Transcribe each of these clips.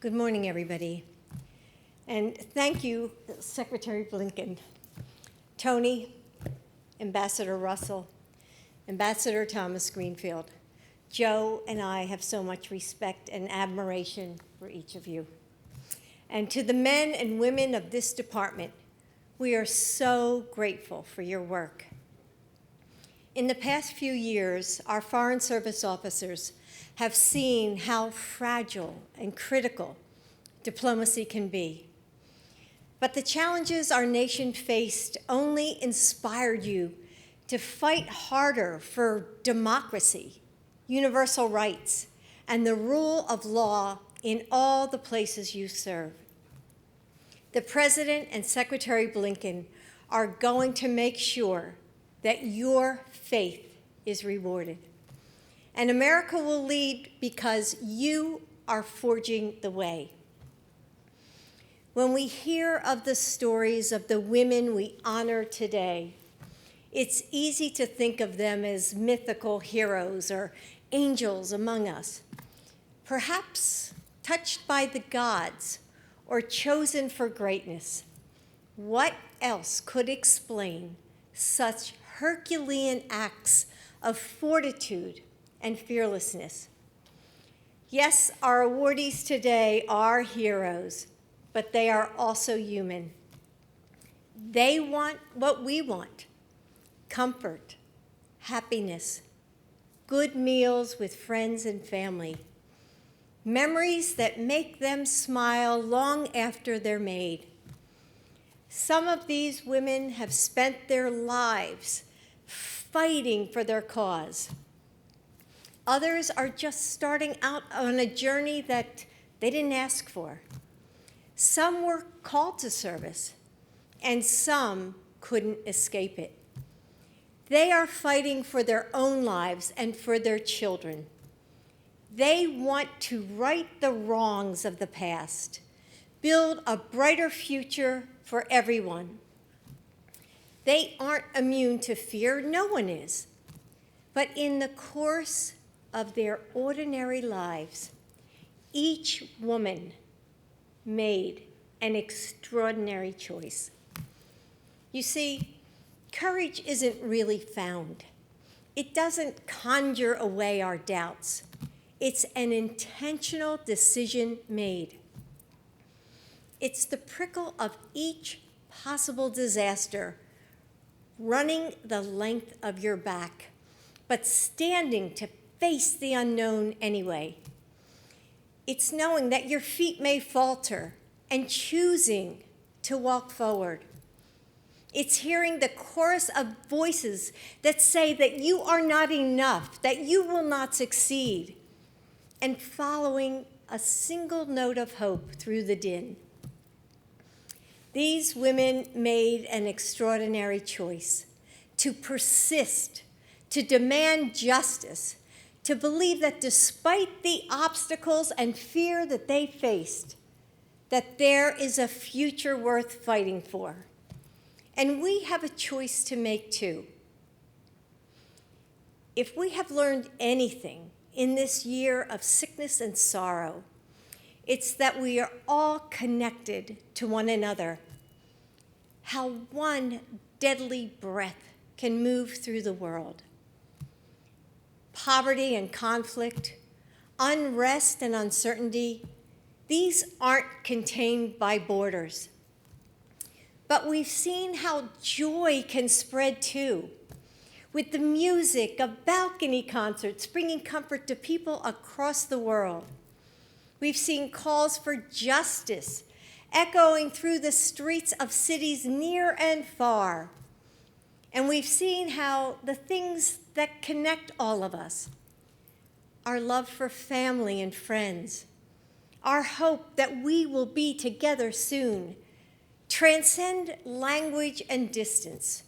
Good morning, everybody. And thank you, Secretary Blinken, Tony, Ambassador Russell, Ambassador Thomas Greenfield. Joe and I have so much respect and admiration for each of you. And to the men and women of this department, we are so grateful for your work. In the past few years, our Foreign Service officers have seen how fragile and critical diplomacy can be. But the challenges our nation faced only inspired you to fight harder for democracy, universal rights, and the rule of law in all the places you serve. The President and Secretary Blinken are going to make sure that your faith is rewarded. And America will lead because you are forging the way. When we hear of the stories of the women we honor today, it's easy to think of them as mythical heroes or angels among us, perhaps touched by the gods or chosen for greatness. What else could explain such Herculean acts of fortitude and fearlessness? Yes, our awardees today are heroes, but they are also human. They want what we want: comfort, happiness, good meals with friends and family, memories that make them smile long after they're made. Some of these women have spent their lives fighting for their cause. Others are just starting out on a journey that they didn't ask for. Some were called to service, and some couldn't escape it. They are fighting for their own lives and for their children. They want to right the wrongs of the past, build a brighter future for everyone. They aren't immune to fear, no one is. But in the course of their ordinary lives, each woman made an extraordinary choice. You see, courage isn't really found. It doesn't conjure away our doubts. It's an intentional decision made. It's the prickle of each possible disaster running the length of your back, but standing to face the unknown anyway. It's knowing that your feet may falter and choosing to walk forward. It's hearing the chorus of voices that say that you are not enough, that you will not succeed, and following a single note of hope through the din. These women made an extraordinary choice to persist, to demand justice, to believe that despite the obstacles and fear that they faced, that there is a future worth fighting for. And we have a choice to make too. If we have learned anything in this year of sickness and sorrow, it's that we are all connected to one another. How one deadly breath can move through the world. Poverty and conflict, unrest and uncertainty, these aren't contained by borders. But we've seen how joy can spread too, with the music of balcony concerts bringing comfort to people across the world. We've seen calls for justice echoing through the streets of cities near and far. And we've seen how the things that connect all of us, our love for family and friends, our hope that we will be together soon, transcend language and distance.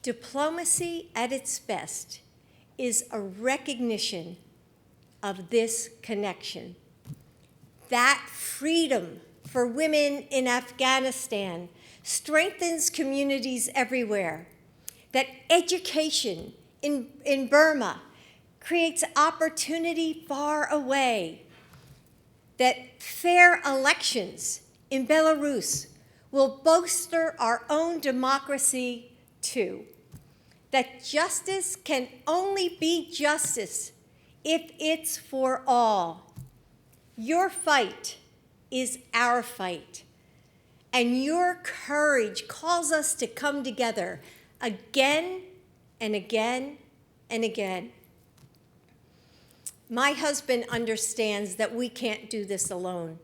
Diplomacy at its best is a recognition of this connection. That freedom for women in Afghanistan strengthens communities everywhere. That education in Burma creates opportunity far away. that fair elections in Belarus will bolster our own democracy too. That justice can only be justice if it's for all. Your fight is our fight, and your courage calls us to come together again and again and again. My husband understands that we can't do this alone.